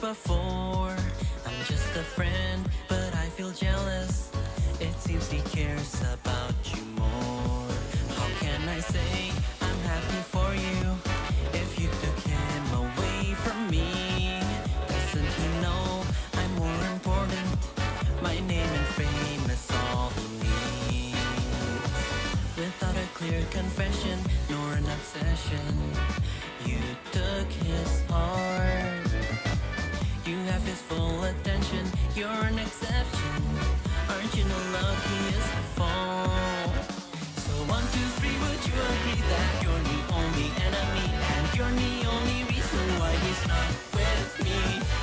before. I'm just a friend, but I feel jealous. It seems he cares about you more. How can I say I'm happy for you if you took him away from me? Doesn't he know I'm more important? My name and fame is all he needs. Without a clear confession nor an obsession, you took his heart. You have his full attention, you're an exception. Aren't you the luckiest of all? So 1, 2, 3, would you agree that you're the only enemy and you're the only reason why he's not with me?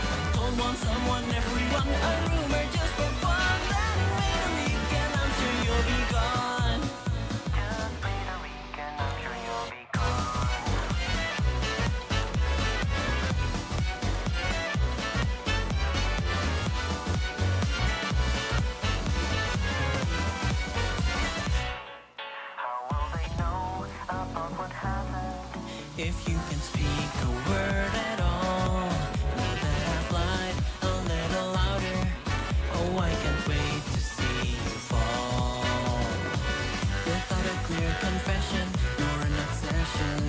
I'm told one, someone, everyone, a rumor just for fun. Then wait a week and I'm sure you'll be gone. Just wait a week and I'm sure you'll be gone. If you can speak a word at all, know that I've lied a little louder. Oh, I can't wait to see you fall. Without a clear confession nor an obsession,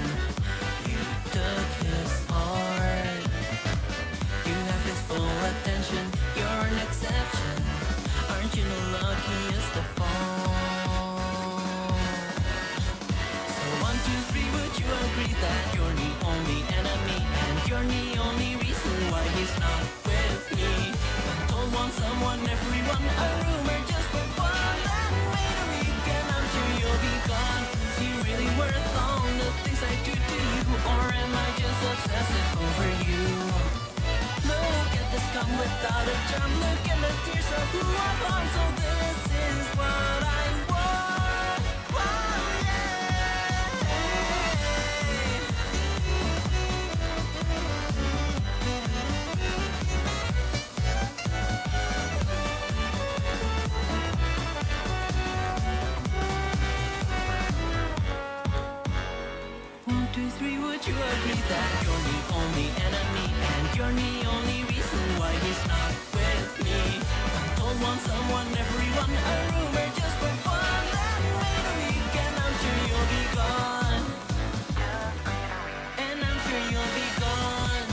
you took his heart. You have his full attention, you're an exception. Aren't you the luckiest of all? So 1, 2, 3, would you agree that you're the only enemy and you're the only reason why he's not with me? I'm told one, someone, everyone, a rumor just for fun. Then wait a week and I'm sure you'll be gone. Is he really worth all the things I do to you, or am I just obsessive over you? Look at this come without a charm. Look at the tears of who I've harmed. So this is what I want. Oh, yeah. 1, 2, 3, would you agree that you're the only enemy and you're the only reason why he's not with me? I'm told one, someone, everyone, a rumor just for fun. Then wait a week and I'm sure you'll be gone. And I'm sure you'll be gone.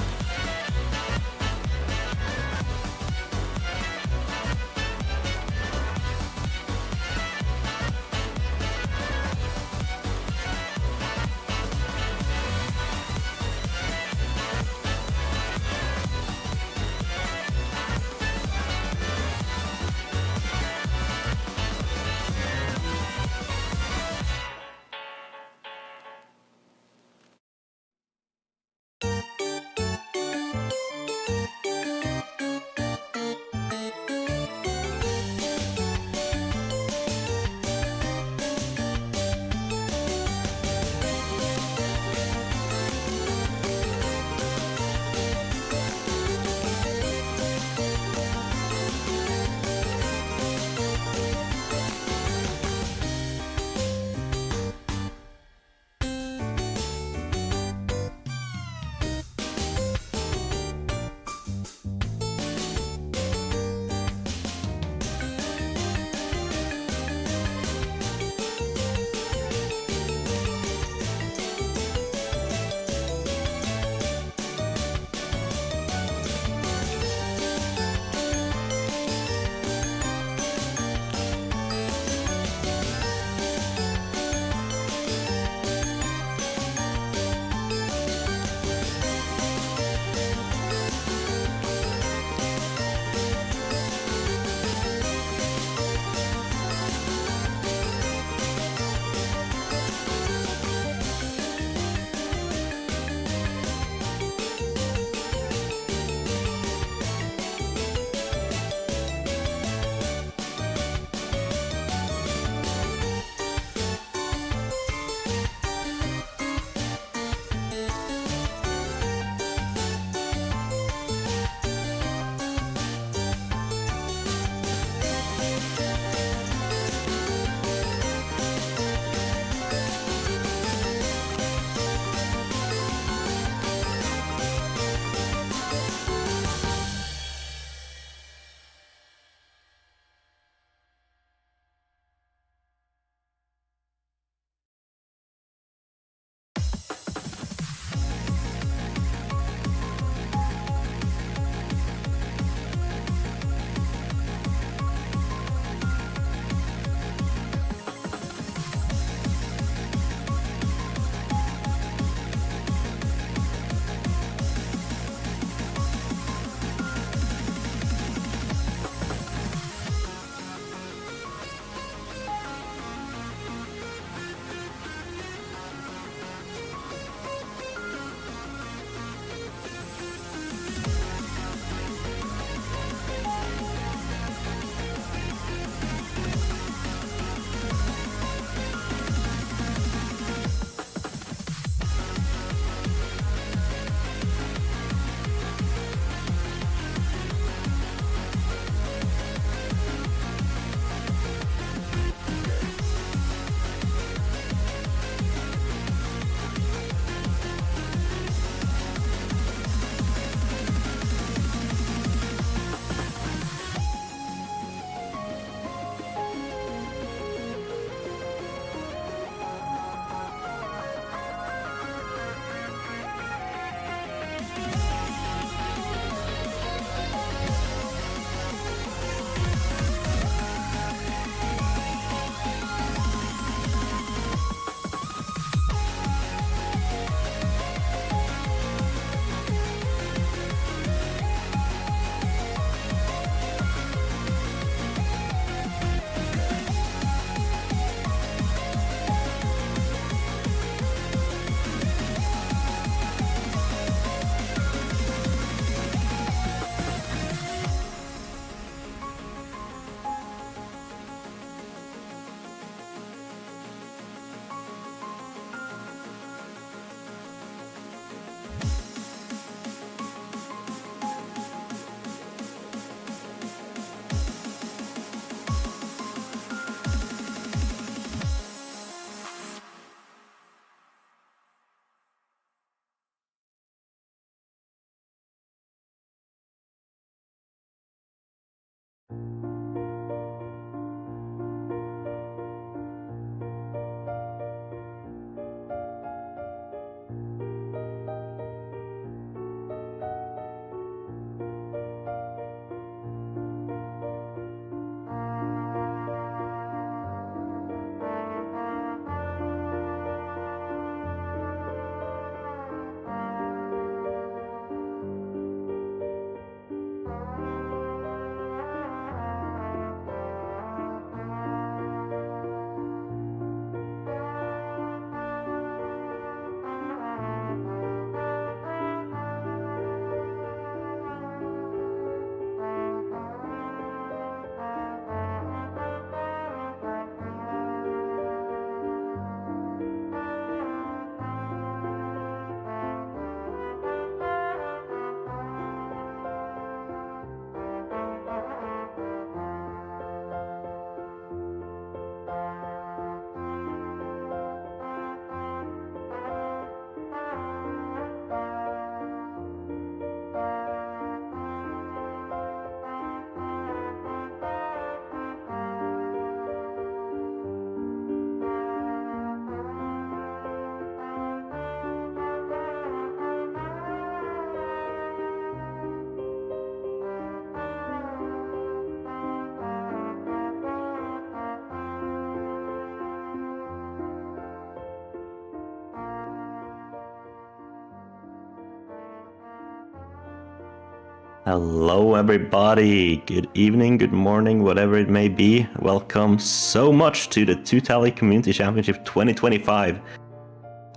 Hello, everybody. Good evening, good morning, whatever it may be. Welcome so much to the Two Tally Community Championship 2025.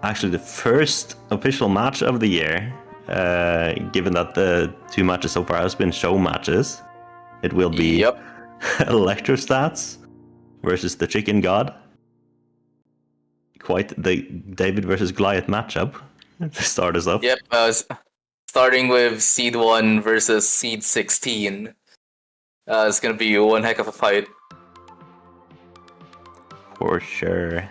Actually, the first official match of the year. Given that the two matches so far has been show matches, it will be Electrostats versus the Chicken God. Quite the David versus Goliath matchup to start us off. Yep, starting with Seed 1 versus Seed 16. It's gonna be one heck of a fight. For sure.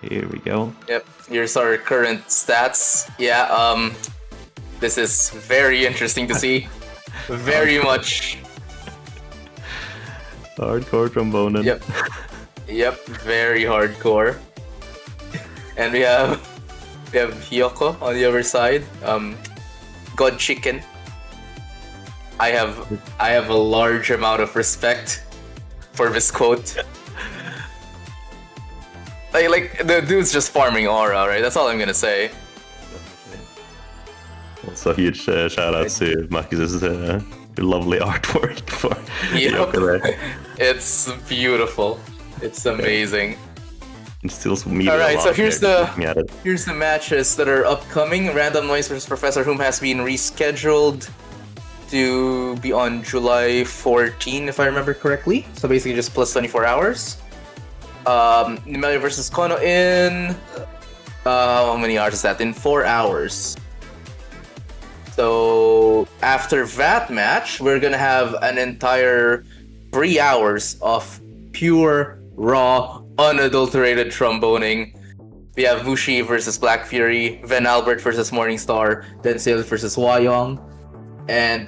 Here we go. Yep, here's our current stats. Yeah, this is very interesting to see. Very much. Hardcore trombone. Yep, very hardcore. And we have Hiyoko on the other side. God Chicken. I have a large amount of respect for this quote. like the dude's just farming aura, right? That's all I'm gonna say. Also, huge shout out to Marcus's lovely artwork for Hiyoko there. It's beautiful. It's amazing. Alright, so here's the matches that are upcoming. Random Noise vs Professor Whom has been rescheduled to be on July 14, if I remember correctly. So basically just plus 24 hours. Nemelia vs Kono in how many hours is that? In 4 hours. So after that match, we're gonna have an entire 3 hours of pure, raw, unadulterated tromboning. We have Mushi versus Black Fury, Ven Albert versus Morningstar, then Sales versus Hwayong, and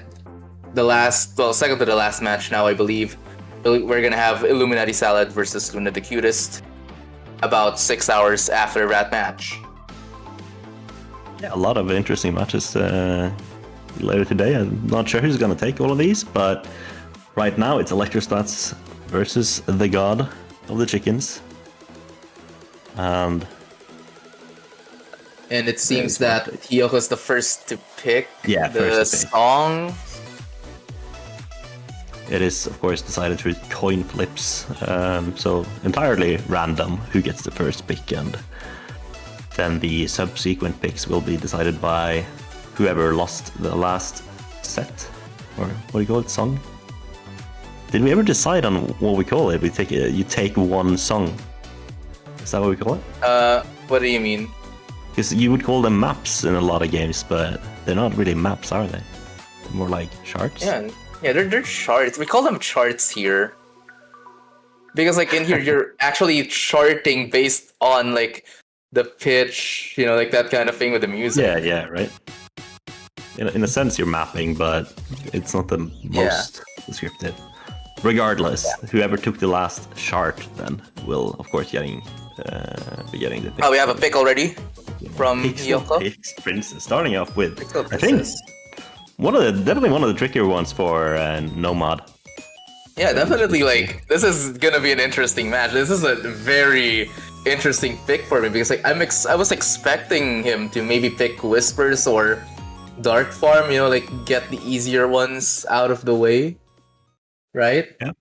second to the last match now, I believe, we're gonna have Illuminati Salad versus Luna the Cutest about 6 hours after that match. Yeah, a lot of interesting matches later today. I'm not sure who's gonna take all of these, but right now it's Electrostats versus the God of the Chickens. And it seems that Hiyoko's the first to pick the song. It is, of course, decided through coin flips, so entirely random who gets the first pick, and then the subsequent picks will be decided by whoever lost the last set, or what do you call it, song? Did we ever decide on what we call it? You take one song. Is that what we call it? What do you mean? Because you would call them maps in a lot of games, but they're not really maps, are they? They're more like charts. Yeah, they're charts. We call them charts here. Because like in here, you're actually charting based on like the pitch, like that kind of thing with the music. Yeah, right. In a sense, you're mapping, but it's not the most descriptive. Regardless, whoever took the last chart then will, of course, be getting the pick. Oh, we have a pick already from Hiyoko. Princess, starting off with, I think, definitely one of the trickier ones for Nomad. Yeah, definitely. Like, this is gonna be an interesting match. This is a very interesting pick for me because, like, I was expecting him to maybe pick Whispers or Dark Farm. Like get the easier ones out of the way. Right? Yeah.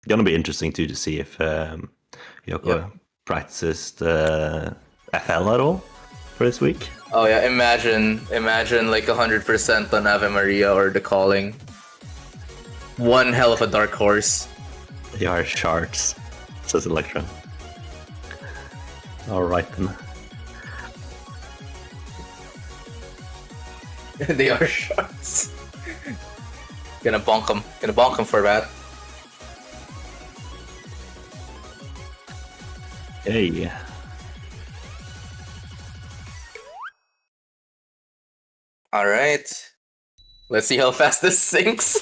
Gonna be interesting too to see if Hiyoko practices the FL at all for this week. Oh yeah, imagine like 100% on Ave Maria or The Calling. One hell of a dark horse. They are shards, says Electra. Alright then. They are shards. Gonna bonk him for that. Hey. Alright. Let's see how fast this sinks.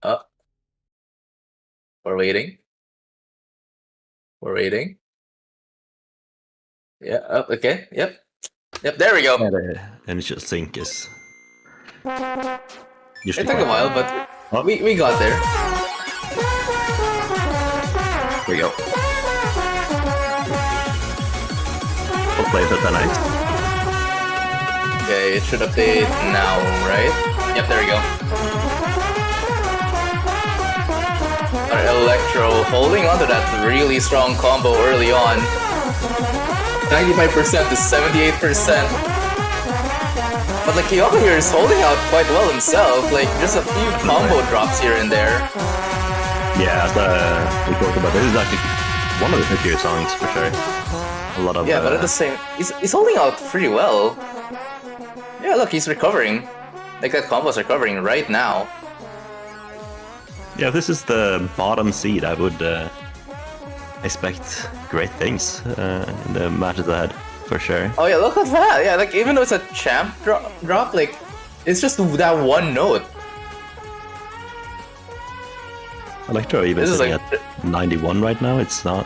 We're waiting. Yeah, okay. Yep, there we go. Yeah, the initial sync is... It took a while, but we got there. Here we go. We'll play it at the night. Okay, it should update now, right? Yep, there we go. Our Electro holding onto that really strong combo early on. 95% to 78%. But like Kyoko here is holding out quite well himself, like just a few combo drops here and there. Yeah, we talked about this is actually one of the trickier songs for sure. A lot of but at the same, he's holding out pretty well. Yeah, look, he's recovering. Like that combo's recovering right now. Yeah, if this is the bottom seed, I would expect great things in the matches ahead, for sure. Oh yeah, look at that! Yeah, like even though it's a champ drop, like it's just that one note. Electro even This is sitting like- at 91 right now. It's not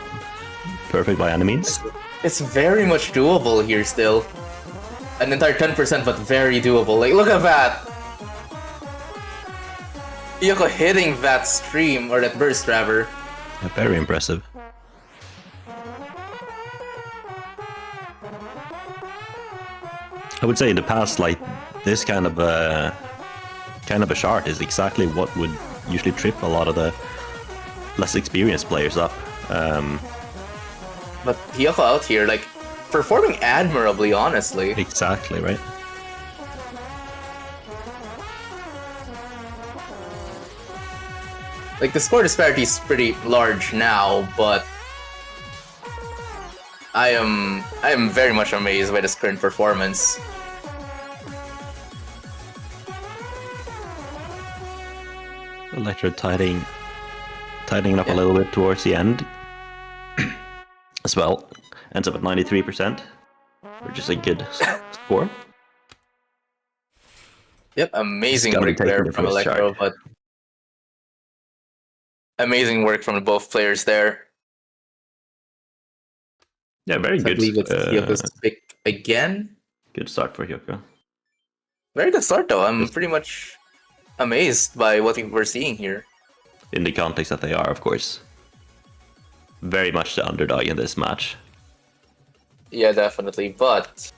perfect by any means. It's very much doable here still. An entire 10%, but very doable. Like, look at that! Yoko hitting that stream, or that burst rather. Yeah, very impressive. I would say in the past, like this kind of a shard is exactly what would usually trip a lot of the less experienced players up. But Yoko out here, like, performing admirably, honestly. Exactly, right? Like, the score disparity is pretty large now, but I am very much amazed by this current performance. Electro tightening up a little bit towards the end as well. Ends up at 93%, which is a good score. Yep, amazing Just gotta work take there the from first Electro, shard. but amazing work from both players there. Yeah, very So I good. believe it's Hyoko's pick again. Good start for Hyoko. Very good start though. I'm pretty much amazed by what we're seeing here. In the context that they are, of course, very much the underdog in this match. Yeah, definitely, but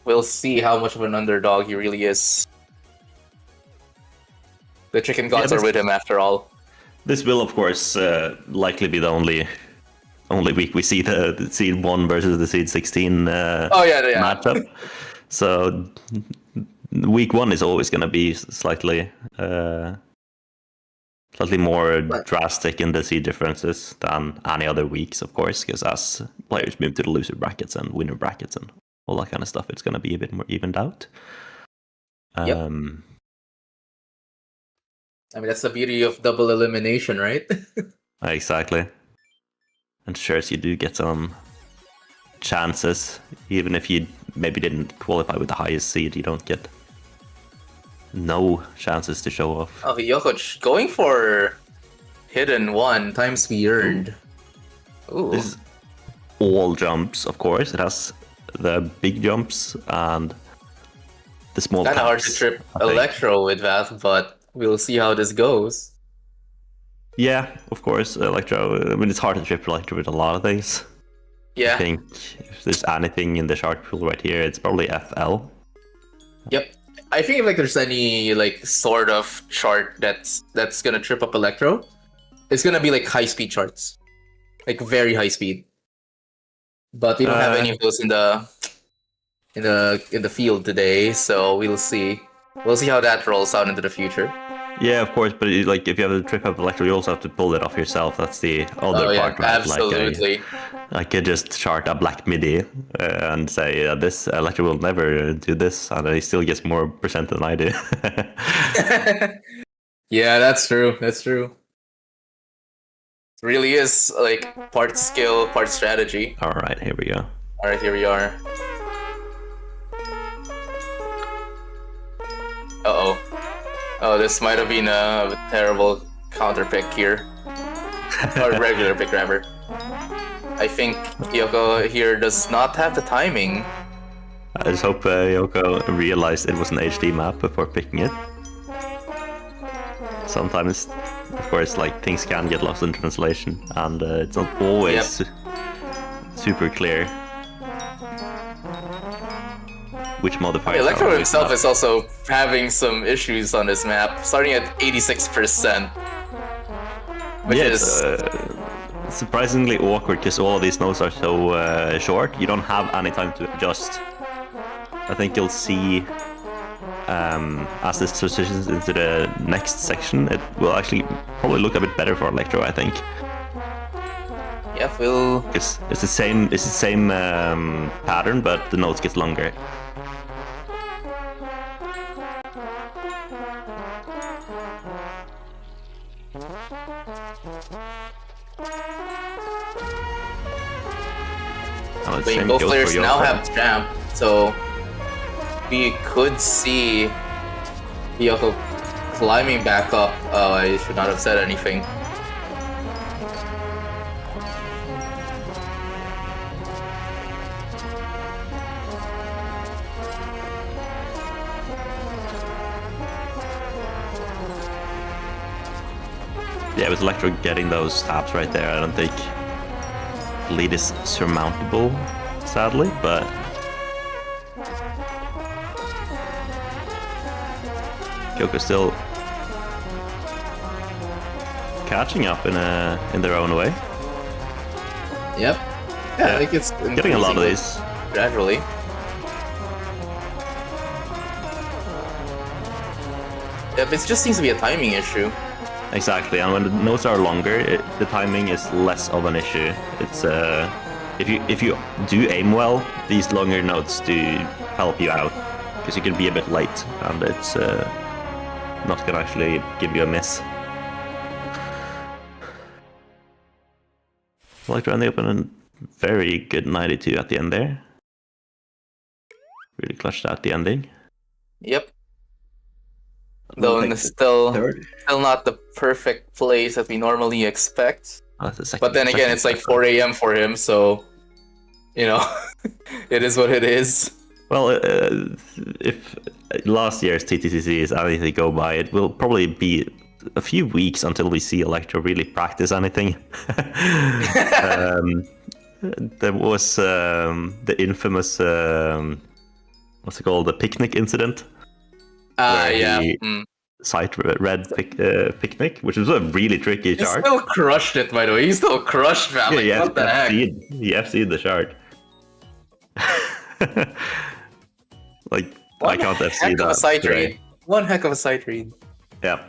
we'll see how much of an underdog he really is. The chicken gods Yeah, are with him after all. This will, of course, likely be the only week we see the seed 1 versus the seed 16 Oh yeah. matchup. So week 1 is always going to be slightly more drastic in the seed differences than any other weeks, of course, because as players move to the loser brackets and winner brackets and all that kind of stuff, it's going to be a bit more evened out. Yep. I mean, that's the beauty of double elimination, right? Exactly. And sure, as you do get some chances, even if you maybe didn't qualify with the highest seed, you don't get no chances to show off. Oh, Yoko going for hidden 1 times we earned. Ooh. This is all jumps, of course. It has the big jumps and the small Kind of hard taps, to trip I think. Electro with that, but we'll see how this goes. Yeah, of course, Electro. I mean, it's hard to trip Electro with a lot of things. I Yeah. think if there's anything in the chart pool right here, it's probably FL. Yep. I think if like there's any like sort of chart that's gonna trip up Electro, it's gonna be like high speed charts, like very high speed. But we don't have any of those in the field today, so we'll see. We'll see how that rolls out into the future. Yeah, of course, but like if you have a trip up Electro, you also have to pull it off yourself. That's the other Oh yeah, part. Right? absolutely. I could just chart a black midi and say this Electro will never do this, and he still gets more percent than I do. Yeah, that's true. That's true. It really is like part skill, part strategy. All right, here we go. All right, here we are. Uh-oh. Oh, this might have been a terrible counter pick here. Or regular pick, rather. I think Yoko here does not have the timing. I just hope Yoko realized it was an HD map before picking it. Sometimes, of course, like things can get lost in translation, and it's not always super clear. which modifiers. Electro are himself up. is also having some issues on this map, starting at 86%. Which Yeah, is it's surprisingly awkward because all of these notes are so short. You don't have any time to adjust. I think you'll see as this transitions into the next section, it will actually probably look a bit better for Electro, I think. yeah, we'll It's the same pattern, but the notes get longer. Oh, the same both goes players for now Yoko. have Champ, so we could see Yoko climbing back up. Oh, I should not have said anything. Yeah, with Electro getting those taps right there, I don't think the lead is surmountable, sadly, but Kyoko still catching up in their own way. Yep. Yeah, I think it's Getting a lot of increasing these. gradually. Yep, it just seems to be a timing issue. Exactly, and when the notes are longer, the timing is less of an issue. It's if you do aim well, these longer notes do help you out because you can be a bit late, and it's not gonna actually give you a miss. Electro ending up in a very good 92 at the end there. Really clutched out the ending. Yep. Though Like still third. not the perfect place that we normally expect. Oh, that's the second, But then again, it's like 4 a.m. for him, so you know, it is what it is. Well, if last year's TTCC is anything to go by, it will probably be a few weeks until we see Electro really practice anything. There was the infamous, what's it called, the picnic incident. where Yeah. he Sight red picnic, which was a really tricky He shard. still crushed it, by the way. He still crushed that. Like, Yeah, what the heck? he FC'd the shard. Like, I can't FC heck of a that sight today. read. One heck of a sight read. Yeah.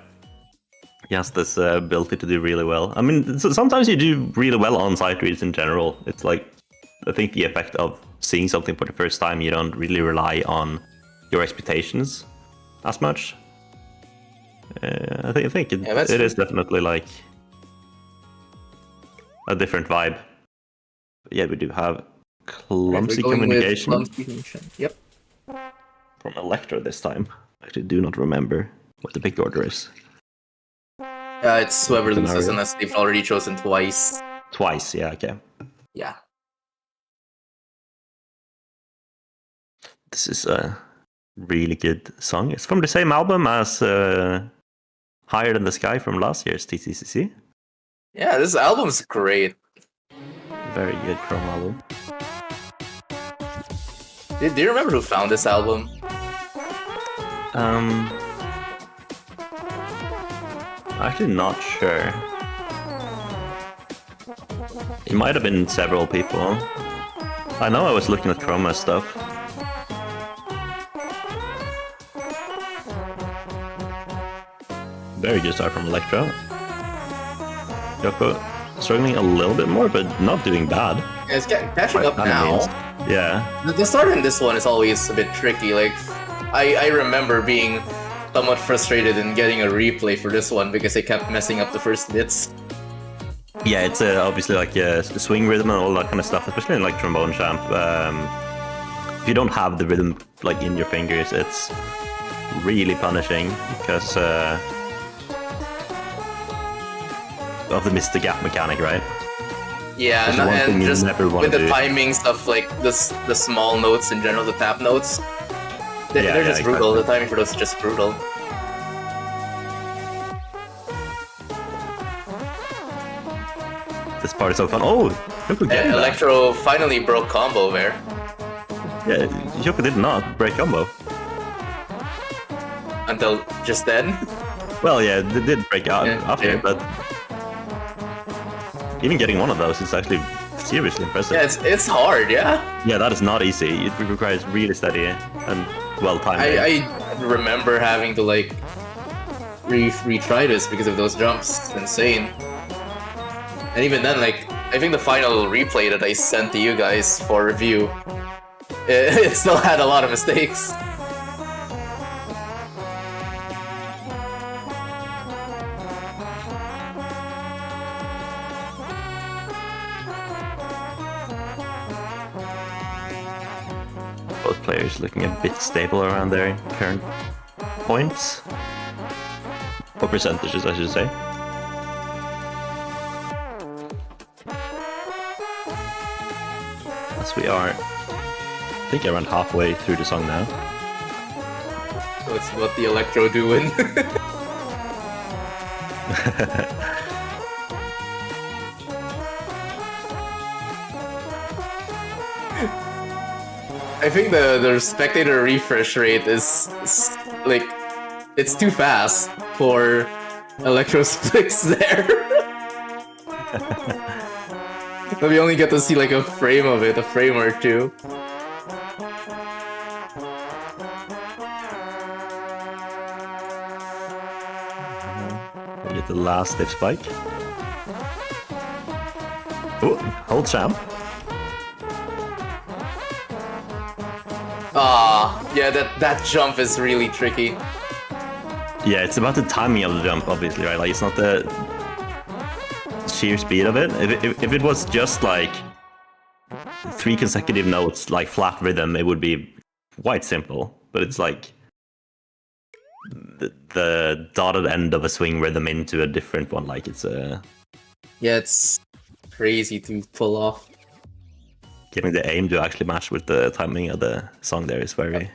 He has this ability to do really well. I mean, sometimes you do really well on sight reads in general. It's like, I think the effect of seeing something for the first time, you don't really rely on your expectations as much. I think it is definitely like a different vibe. But yeah, we do have clumsy communication Yep. from Electro this time. I actually do not remember what the pick order is. It's whoever loses Scenario. unless they've already chosen twice. Twice, yeah, okay. Yeah. This is a really good song. It's from the same album as Higher Than the Sky from last year's TTCC. Yeah, this album's great. Very good Chrome album. Do you remember who found this album? Actually not sure. It might have been several people. I know I was looking at Chroma stuff. Very good start from Electro. Yoko struggling a little bit more, but not doing bad. Yeah, it's catching up By any now. means. Yeah. The start in this one is always a bit tricky. Like, I remember being somewhat frustrated in getting a replay for this one because I kept messing up the first bits. Yeah, it's obviously like swing rhythm and all that kind of stuff, especially in like Trombone Champ. If you don't have the rhythm like in your fingers, it's really punishing because of the Mr. Gap mechanic, right? Yeah, That's the one thing and you just never wanna with the do. timings of like the small notes in general, the tap notes, they're Yeah, just brutal. exactly. The timing for those is just brutal. This part is so fun. Oh, look again. Electro finally broke combo there. Yeah, Yoko did not break combo. Until just then. Well, yeah, they did break out Yeah, after, yeah. but even getting one of those is actually seriously impressive. Yeah, it's hard, yeah. Yeah, that is not easy. It requires really steady and well-timed. I remember having to like retry this because of those jumps. It's insane. And even then, like, I think the final replay that I sent to you guys for review, it still had a lot of mistakes. Both players looking a bit stable around their current points. Or percentages, I should say. As we are, I think, around halfway through the song now. So it's what the Electro doing. I think the spectator refresh rate is like, it's too fast for Electrostats there. We only get to see like a frame of it, a frame or two. We get the last stiff spike. Oh, hold champ. Yeah, that jump is really tricky. Yeah, it's about the timing of the jump, obviously, right? Like, it's not the sheer speed of it. If it was just like 3 consecutive notes, like flat rhythm, it would be quite simple. But it's like the dotted end of a swing rhythm into a different one. Like, it's Yeah, it's crazy to pull off. getting the aim to actually match with the timing of the song there is very...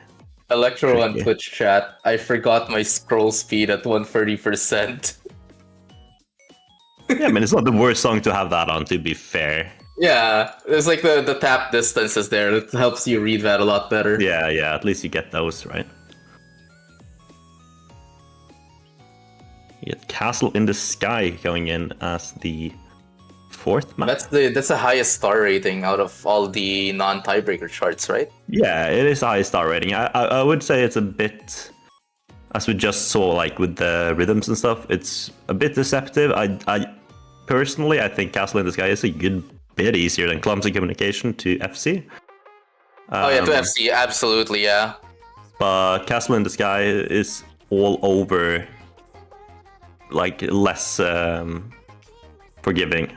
Electro on tricky. Twitch chat, I forgot my scroll speed at 130%. Yeah, I mean, it's not the worst song to have that on, to be fair. Yeah, there's like the tap distances there. It helps you read that a lot better. Yeah, at least you get those, right? You get Castle in the Sky going in as the 4th map. That's the highest star rating out of all the non-tiebreaker charts, right? Yeah, it is a high star rating. I would say it's a bit, as we just saw, like with the rhythms and stuff, it's a bit deceptive. I personally, I think Castle in the Sky is a good bit easier than Clumsy Communication to FC. Oh yeah, to FC, absolutely, yeah. But Castle in the Sky is all over, like, less forgiving.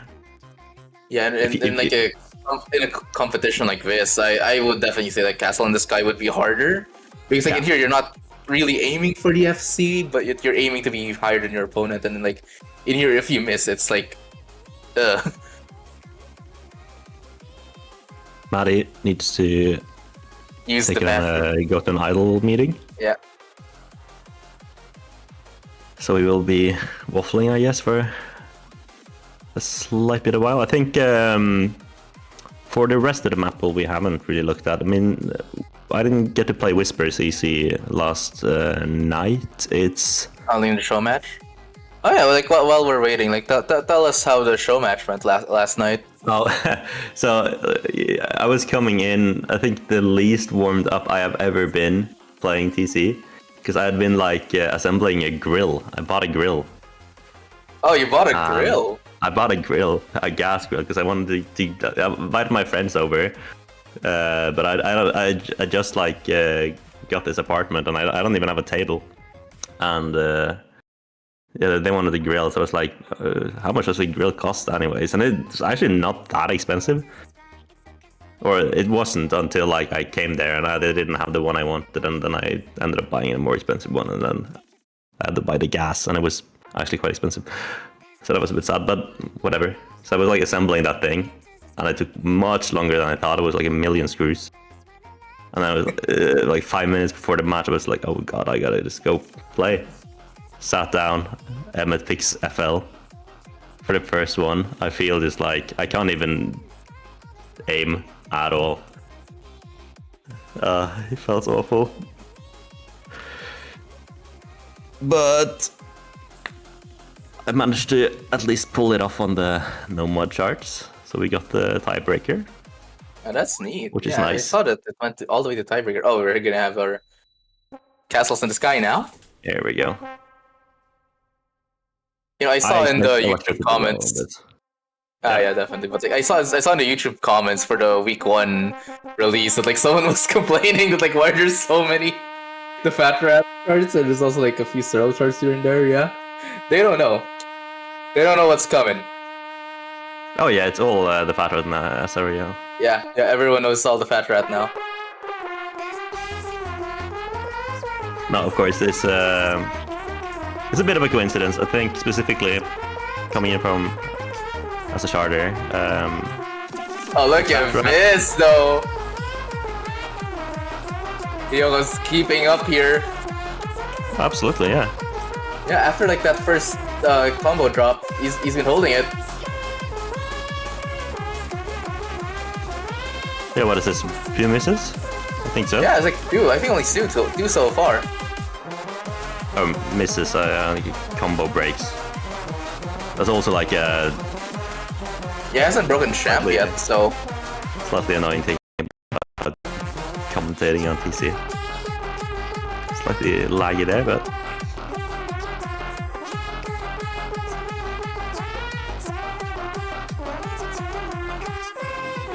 Yeah, and in a competition like this, I would definitely say that Castle in the Sky would be harder. Because like in here, you're not really aiming for the FC, but you're aiming to be higher than your opponent. And then like in here, if you miss, it's like, Maddie needs to use the bathroom. go to an idle meeting. Yeah. So we will be waffling, I guess, for a slight bit of while. I think for the rest of the map, we haven't really looked at. I mean, I didn't get to play Whisper CC last night. It's Only in the show match. Oh yeah, like while we're waiting, like tell us how the show match went last night. oh, so I was coming in. I think the least warmed up I have ever been playing TC, because I had been like assembling a grill. I bought a grill. Oh, you bought a grill? I bought a grill, a gas grill, because I wanted to invite my friends over. But I just like got this apartment, and I don't even have a table. And yeah, they wanted a grill, so I was like, how much does a grill cost anyways? And it's actually not that expensive. Or it wasn't until like I came there and they didn't have the one I wanted, and then I ended up buying a more expensive one, and then I had to buy the gas, and it was actually quite expensive. So that was a bit sad, but whatever. So I was like assembling that thing, and it took much longer than I thought. It was like a million screws. And I was like 5 minutes before the match, I was like, oh god, I gotta just go play. Sat down, Emmet picks FL for the first one. I feel just like I can't even aim at all. It felt awful. But I managed to at least pull it off on the no mod charts. So we got the tiebreaker. Oh, that's neat. Which is yeah, nice. I saw that it went all the way to tiebreaker. Oh, we're gonna have our castles in the sky now. There we go. You know, I saw in the YouTube Well, comments. but Yeah, definitely. But like, I saw in the YouTube comments for the week 1 release that like someone was complaining that like why there's so many the fat rat charts and there's also like a few sterile charts here and there. Yeah, they don't know. They don't know what's coming. oh yeah, it's all the fat rat and SREL. Yeah, everyone knows all the fat rat now. No, of course, it's a bit of a coincidence. I think specifically coming in from as a charter. Oh, look at this though. Diogo's keeping up here. Absolutely, yeah. Yeah, after like that first combo drop, he's been holding it. Yeah, what is this? Few misses? I think so. Yeah, it's like two. I think only two so far. Misses, combo breaks. That's also like a Yeah, he hasn't broken champ yet, so slightly annoying thing about commentating on TC. Slightly laggy there, but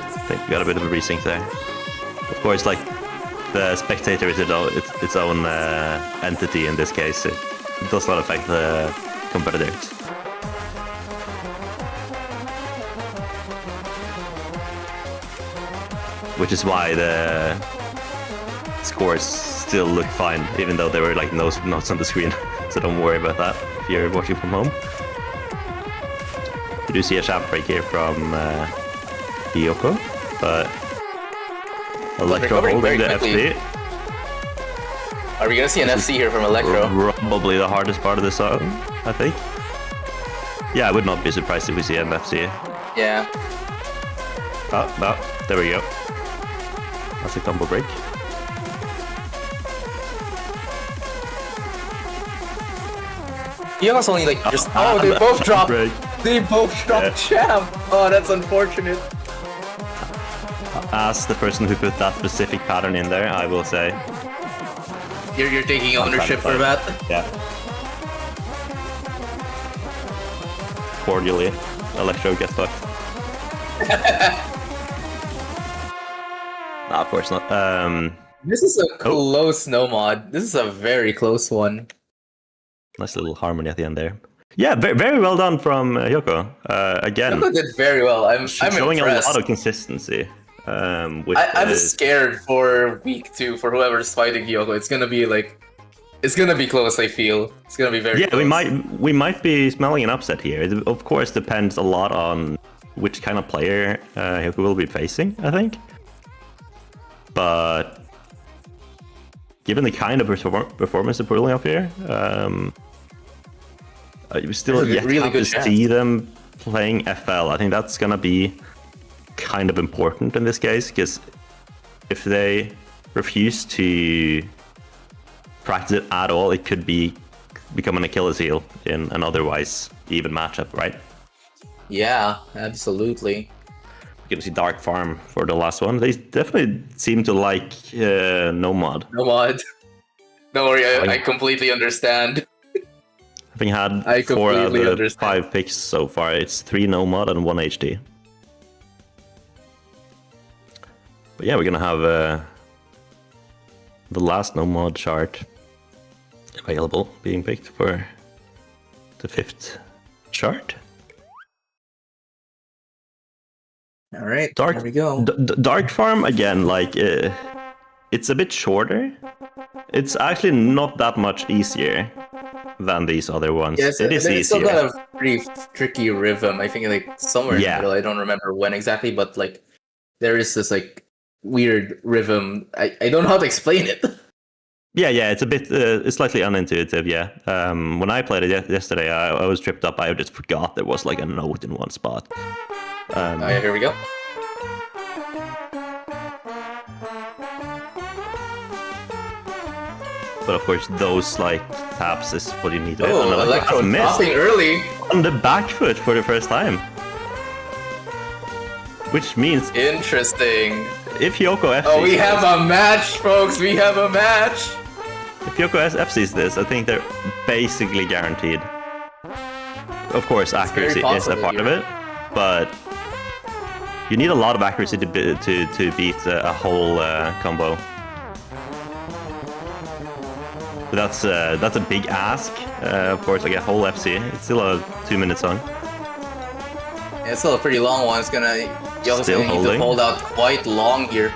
I think we got a bit of a resync there. Of course, like the spectator is its own entity in this case. It does not affect the competitors. Which is why the scores still look fine, even though there were like no notes on the screen. So don't worry about that if you're watching from home. You do see a champ break here from Yoko, but Electro holding the FD. Are we gonna see an FC here from Electro? Probably the hardest part of the song, I think. Yeah, I would not be surprised if we see an FC. Yeah. Oh, there we go. That's a combo break. Diogo's only like just. Oh, they both dropped. Break. They both dropped champ. Oh, that's unfortunate. As the person who put that specific pattern in there, I will say. You're taking ownership for that. Yeah. Cordially, Electro gets fucked. Nah, of course not. This is a close no mod. This is a very close one. Nice little harmony at the end there. Yeah, very, very well done from Yoko. Again, Yoko did very well. I'm showing impressed. a lot of consistency. I'm scared for week 2 for whoever's fighting Yoko. It's gonna be close. I feel it's gonna be very. Yeah, close. we might be smelling an upset here. It of course depends a lot on which kind of player Yoko will be facing, I think. But given the kind of performance they're pulling off here, you still yet really have good to chance. see them playing FL. I think that's gonna be kind of important in this case, because if they refuse to practice it at all, it could become an Achilles heel in an otherwise even matchup, right? Yeah, absolutely. We're gonna see Dark Farm for the last one. They definitely seem to like no mod. No mod. Don't worry, I completely understand. Having had I 4 out of completely the understand. 5 picks so far, it's 3 no mod and 1 HD. But yeah, we're gonna have the last no mod chart available, being picked for the 5th chart. All right, Dark, there we go. Dark Farm again, like it's a bit shorter. It's actually not that much easier than these other ones. Yes, it is it's still easier. got a pretty tricky rhythm. I think like somewhere in the middle. I don't remember when exactly, but like there is this like weird rhythm. I don't know how to explain it. Yeah, it's a bit, it's slightly unintuitive, yeah. When I played it yesterday, I was tripped up. I just forgot there was like a note in one spot. Oh, yeah, here we go. but of course those like taps is what you need to hit. Oh, And Electro has missed dropping early. on the back foot for the first time. Which means Interesting. if Hyoko FCs Oh, we have a match, folks. We have a match. if Hyoko FCs this, I think they're basically guaranteed. Of course, accuracy is a possible part of here. it, but you need a lot of accuracy to beat a whole combo. But that's a big ask. Of course, like a whole FC. It's still a 2-minute song. Yeah, it's still a pretty long one. It's gonna Yoko's Still gonna need to holding. hold out quite long here.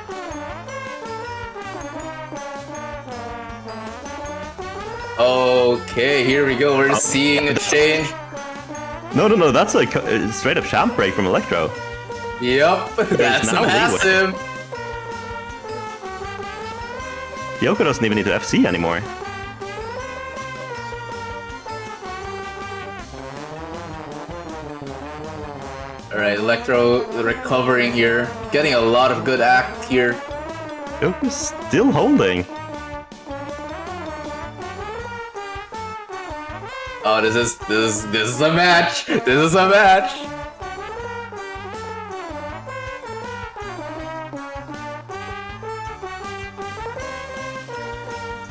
Okay, here we go. We're seeing a change. No, that's a straight up champ break from Electro. Yep, that's now leeway. massive. Hyoko doesn't even need to FC anymore. Alright, Electro recovering here. Getting a lot of good act here. Hyoko's still holding. Oh, this is a match. This is a match.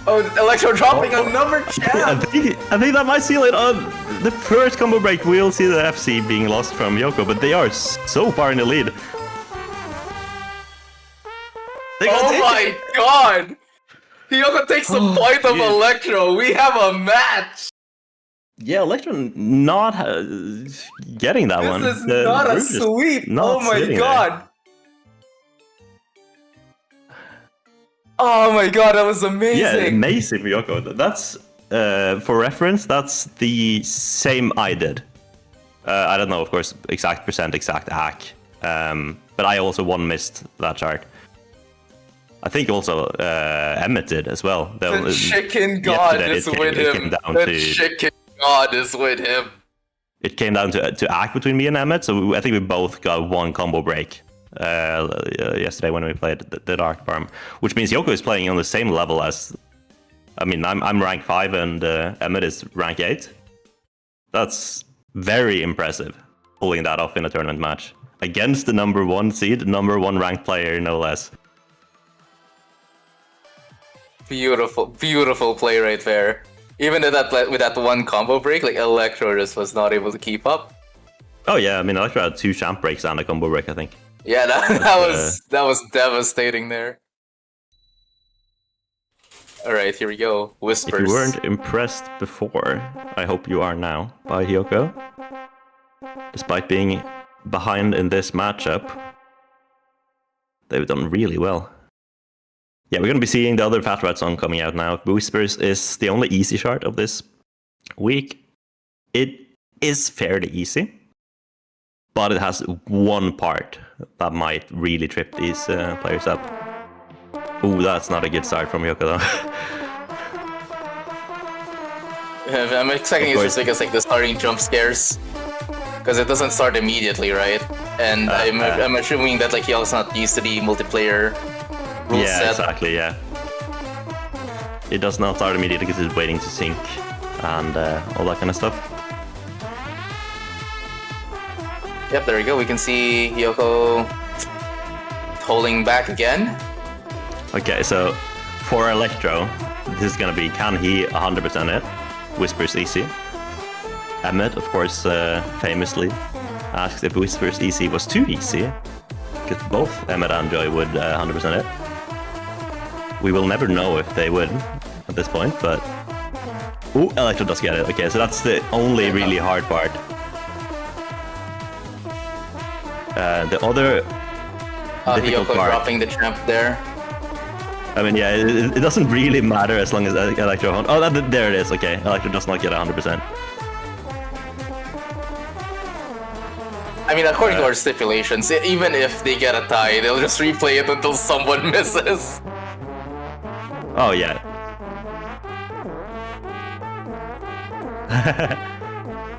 Oh, Electro dropping another I champ. think that might seal it on the first combo break. We'll see the FC being lost from Hyoko, but they are so far in the lead. They got Oh taken. my god! Hyoko takes a point of yeah. Electro. We have a match. Yeah, Electro not getting that one. This is The not a Rouge is sweep. not Oh my sitting god. Oh my god, that was there. amazing. Yeah, amazing for Hyoko. That's for reference. That's the same I did. I don't know, of course, exact percent, exact hack. But I also missed that chart. I think also Emmett did as well. The chicken god yesterday is it with came him. down The to- chicken god is with him. It came down to act between me and Emmett, so I think we both got one combo break yesterday when we played the Dark Farm, which means Hyoko is playing on the same level as. I mean, I'm rank 5 and Emmett is rank 8. That's very impressive, pulling that off in a tournament match against the number 1 seed, number 1 ranked player, no less. Beautiful, beautiful play right there. Even with that one combo break, like Electro just was not able to keep up. Oh yeah, I mean, Electro had 2 champ breaks and a combo break, I think. Yeah, that was devastating there. Alright, here we go. Whispers. If you weren't impressed before, I hope you are now by Hyoko. Despite being behind in this matchup, they've done really well. Yeah, we're going to be seeing the other Fat Rat song coming out now. Whispers is the only easy chart of this week. It is fairly easy, but it has one part that might really trip these players up. Ooh, that's not a good start from Hyoko though. I'm expecting it's just because like the starting jump scares, because it doesn't start immediately, right? And I'm assuming that like he also not used to the multiplayer rule Yeah, set. exactly, yeah. It does not start immediately because it's waiting to sync and all that kind of stuff. Yep, there we go. We can see Hyoko holding back again. Okay, so for Electro, this is gonna be, can he 100% it? Whispers easy. Emmett, of course, famously asks if Whispers easy was too easy, because both Emmett and Joy would 100% it. We will never know if they would at this point, but... Ooh, Electro does get it. Okay, so that's the only really hard part. The other difficult Hyoko part... dropping the champ there. I mean, yeah, it doesn't really matter as long as Electro... Oh, there it is, okay. Electro does not get 100%. I mean, according to our stipulations, even if they get a tie, they'll just replay it until someone misses. Oh, yeah.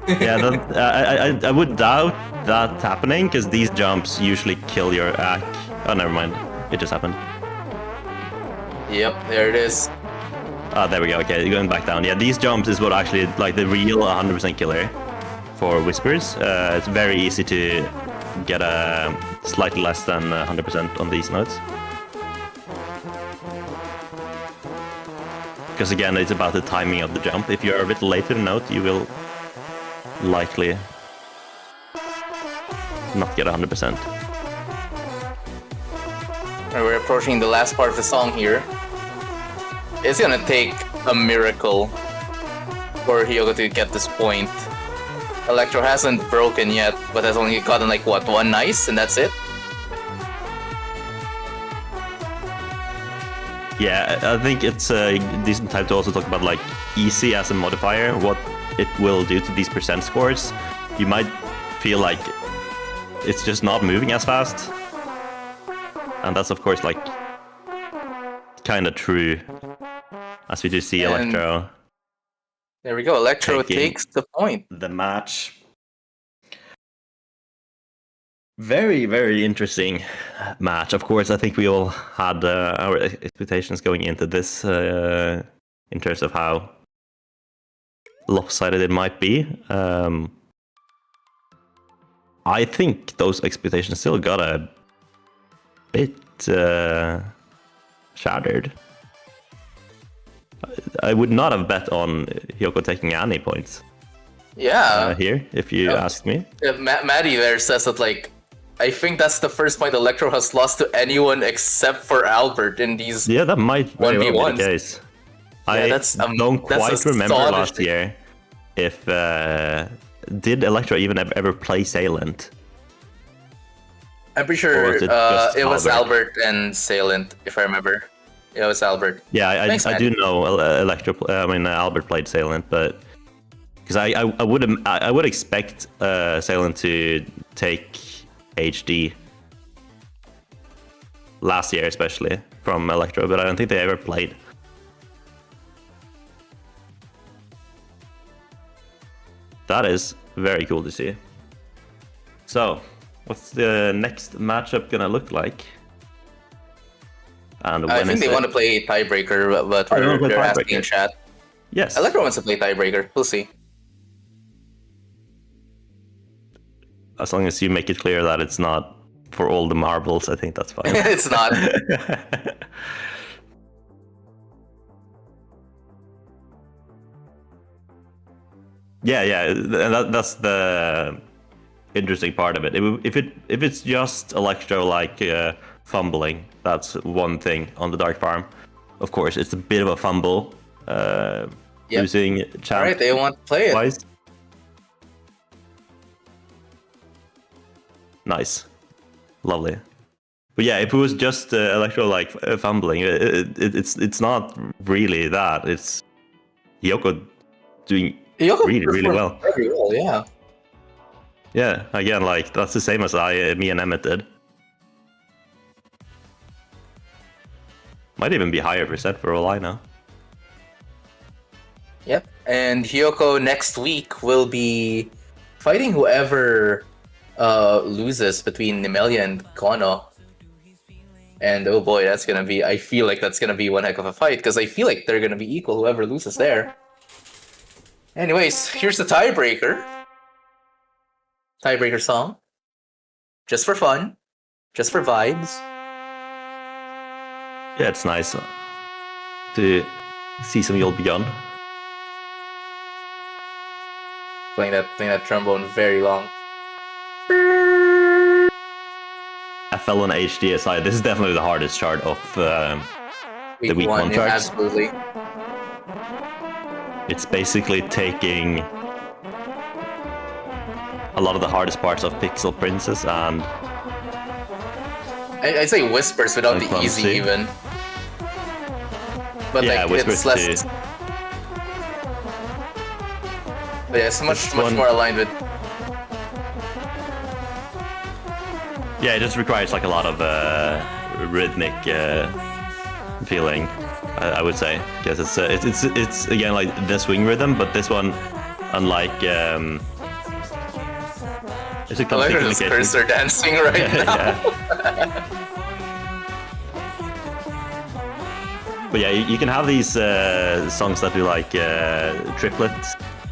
Yeah, I would doubt that happening, because these jumps usually kill your act. Oh, never mind. It just happened. Yep, there it is. There we go. Okay, going back down. Yeah, these jumps is what actually like the real 100% killer for Whispers. It's very easy to get a slightly less than 100% on these notes. Because again, it's about the timing of the jump. If you're a bit late to the note, you will likely not get 100%. We're approaching the last part of the song here. It's gonna take a miracle for Hyoko to get this point. Electro hasn't broken yet, but has only gotten like what, one nice, and that's it? Yeah, I think it's a decent time to also talk about like easy as a modifier, what it will do to these percent scores. You might feel like it's just not moving as fast. And that's of course like kind of true, as we do see Electro. There we go, Electro takes the point. The match. Very, very interesting match. Of course, I think we all had our expectations going into this in terms of how lopsided it might be. I think those expectations still got a bit shattered. I would not have bet on Hyoko taking any points. Yeah. Here, if you ask me. Maddie there says that like, I think that's the first point Electro has lost to anyone except for Albert in these. Yeah, that might very well be the case. I don't quite remember last year if did Electro even ever play Salient. I'm pretty sure it was Albert and Salient, if I remember. Yeah, it was Albert. Yeah, I do know Albert played Salient, but because I would expect Salient to take HD last year, especially from Electro, but I don't think they ever played. That is very cool to see. So, what's the next matchup gonna look like? And I think they want to play tiebreaker, but we're asking in chat. Yes. Electro wants to play tiebreaker. We'll see. As long as you make it clear that it's not for all the marbles, I think that's fine. It's not. Yeah, and that's the interesting part of it. If it's just Electro like fumbling, that's one thing on the Dark Farm. Of course, it's a bit of a fumble. Losing Champ. Alright, they want to play it. Twice. Nice, lovely. But yeah, if it was just Electro like fumbling, it's not really that. It's Hyoko doing really well. Very well, yeah. Yeah, again, like that's the same as me and Emmett did. Might even be higher percent for all I know. Yep, and Hyoko next week will be fighting whoever loses between Nemelia and Kono. And oh boy, that's gonna be, I feel like that's gonna be one heck of a fight, because I feel like they're gonna be equal, whoever loses there. Anyways, here's the tiebreaker. Tiebreaker song. Just for fun. Just for vibes. Yeah, it's nice to see some You'll Beyond. Playing that trombone very long. FL and HD aside, this is definitely the hardest chart of the week one yeah, charts. absolutely. It's basically taking a lot of the hardest parts of Pixel Princess and I'd say Whispers without the Clumsy. easy even. But yeah, like Whispers it's less. too. But yeah, it's much more aligned with. Yeah, it just requires like a lot of rhythmic feeling, I would say, because it's again like the swing rhythm, but this one, unlike it's a I like this cursor dancing right now. But But yeah, you can have these songs that do like triplet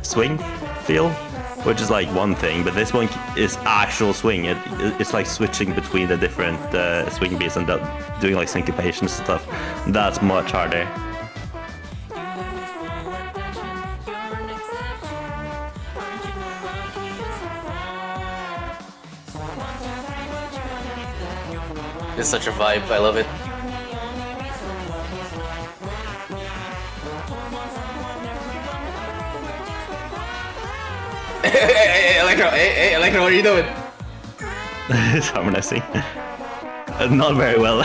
swing feel, which is like one thing, but this one is actual swing. It's like switching between the different swing beats and doing like syncopations and stuff. That's much harder. It's such a vibe. I love it. Hey, Electro, what are you doing? It's harmonizing. Not very well.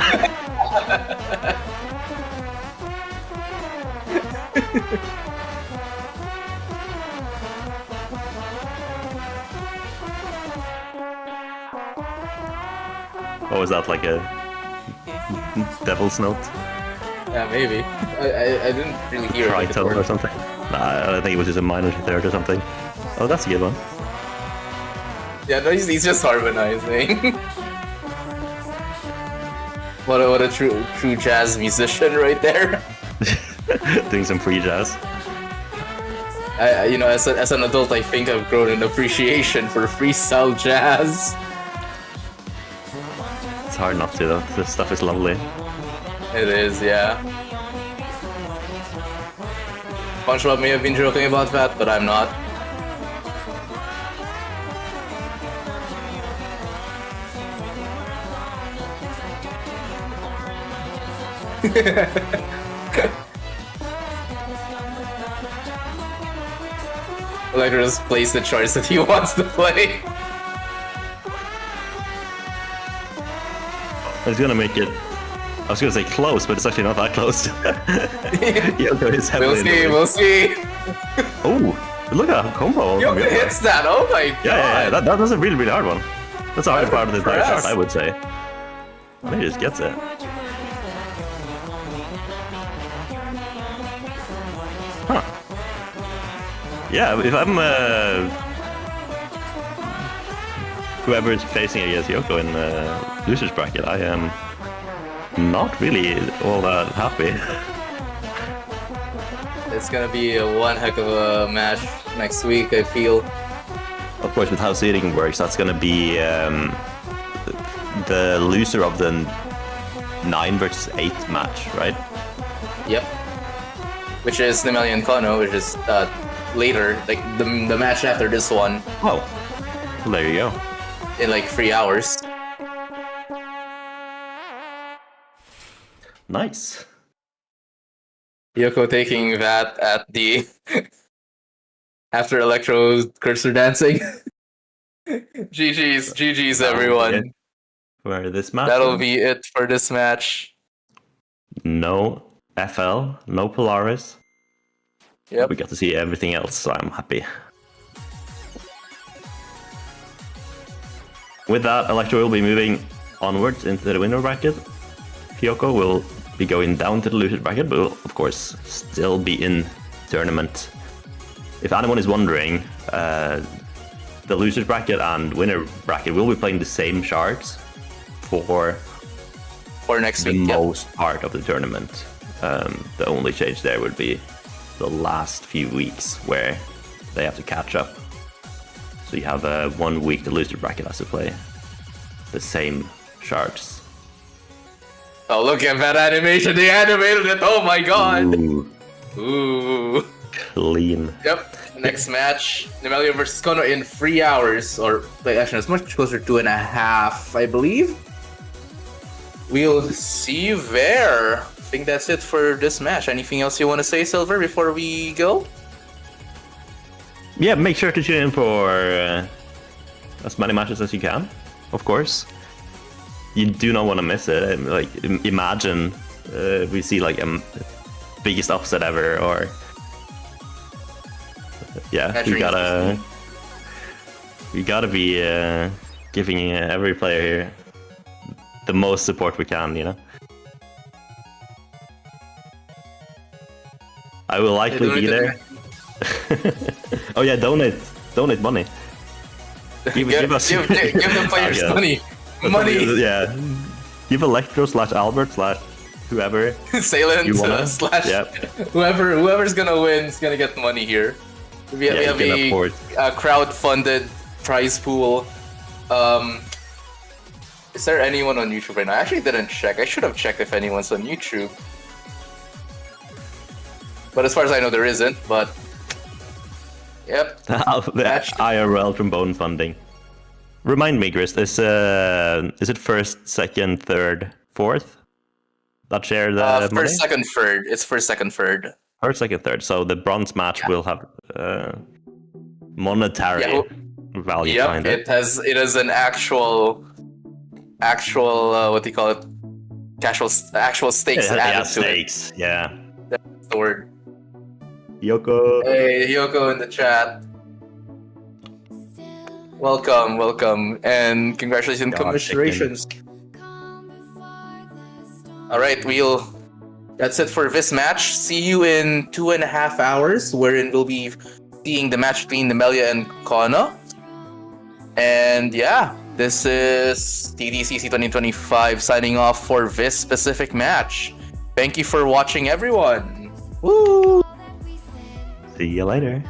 What was that, like a devil's note? Yeah, maybe. I didn't really hear it. Tritone or something? Nah, I think it was just a minor third or something. Oh, that's a good one. Yeah, no, he's just harmonizing. What a true jazz musician right there. Doing some free jazz. You know, as an adult, I think I've grown an appreciation for freestyle jazz. It's hard not to though. This stuff is lovely. It is, yeah. SpongeBob may have been joking about that, but I'm not. Electro just plays the charts that he wants to play. I was gonna make it. I was gonna say close, but it's actually not that close. Yoko is heavily. We'll see. Oh, look at that combo! Yoko hits that! Oh my god! Yeah. That was a really hard one. That's the hardest part of the entire chart, I would say. He just gets it. Huh. Yeah, if I'm whoever is facing against Yoko in the losers bracket, I am not really all that happy. It's gonna be a one heck of a match next week, I feel. Of course, with how seeding works, that's gonna be the loser of the 9 versus 8 match, right? Yep. Which is Nemeli and Kono, which is later, like the match after this one. Oh, well, there you go. In like 3 hours. Nice. Yoko taking that at the after Electro cursor dancing. GG's everyone. For this match. That'll be it for this match. No FL, no Polaris. Yep. We got to see everything else, so I'm happy. With that, Electro will be moving onwards into the winner bracket. Kyoko will be going down to the loser bracket, but will, of course, still be in tournament. If anyone is wondering, the losers bracket and winner bracket will be playing the same shards for next the week. most part of the tournament. The only change there would be the last few weeks where they have to catch up. So you have 1 week the loser bracket has to play the same shards. Oh, look at that animation! They animated it! Oh my god! Ooh, Ooh. clean. Yep. Next match, Nemelia versus Kono in 3 hours, or like actually it's much closer to 2.5, I believe. We'll see you there. I think that's it for this match. Anything else you want to say, Silver, before we go? Yeah, make sure to tune in for as many matches as you can, of course. You do not want to miss it. Like, imagine we see like a biggest upset ever, or yeah, we gotta be giving every player here the most support we can, you know. I will likely be there. Oh yeah, donate money. Give us give the players money. Money. Yeah. Give Electro /Albert/ whoever Salient you wanna. slash Yep. whoever's gonna win is gonna get money here. We Yeah, have you can afford. a crowd-funded prize pool. Is there anyone on YouTube right now? I actually didn't check. I should have checked if anyone's on YouTube. But as far as I know, there isn't. But yep. The IRL trombone funding. Remind me, Chris, is it first, second, third, fourth that share the money? First, second, third. It's first, second, third. First, second, third. So the bronze match will have monetary value behind it. It has an actual what do you call it? Actual stakes added to stakes. Yeah. That's the word. Yoko. Hey, Yoko in the chat. Welcome, and congratulations, commiserations. All right, that's it for this match. See you in 2.5 hours, wherein we'll be seeing the match between Nemelia and Kona. And yeah, this is TTCC 2025 signing off for this specific match. Thank you for watching, everyone. Woo! See you later.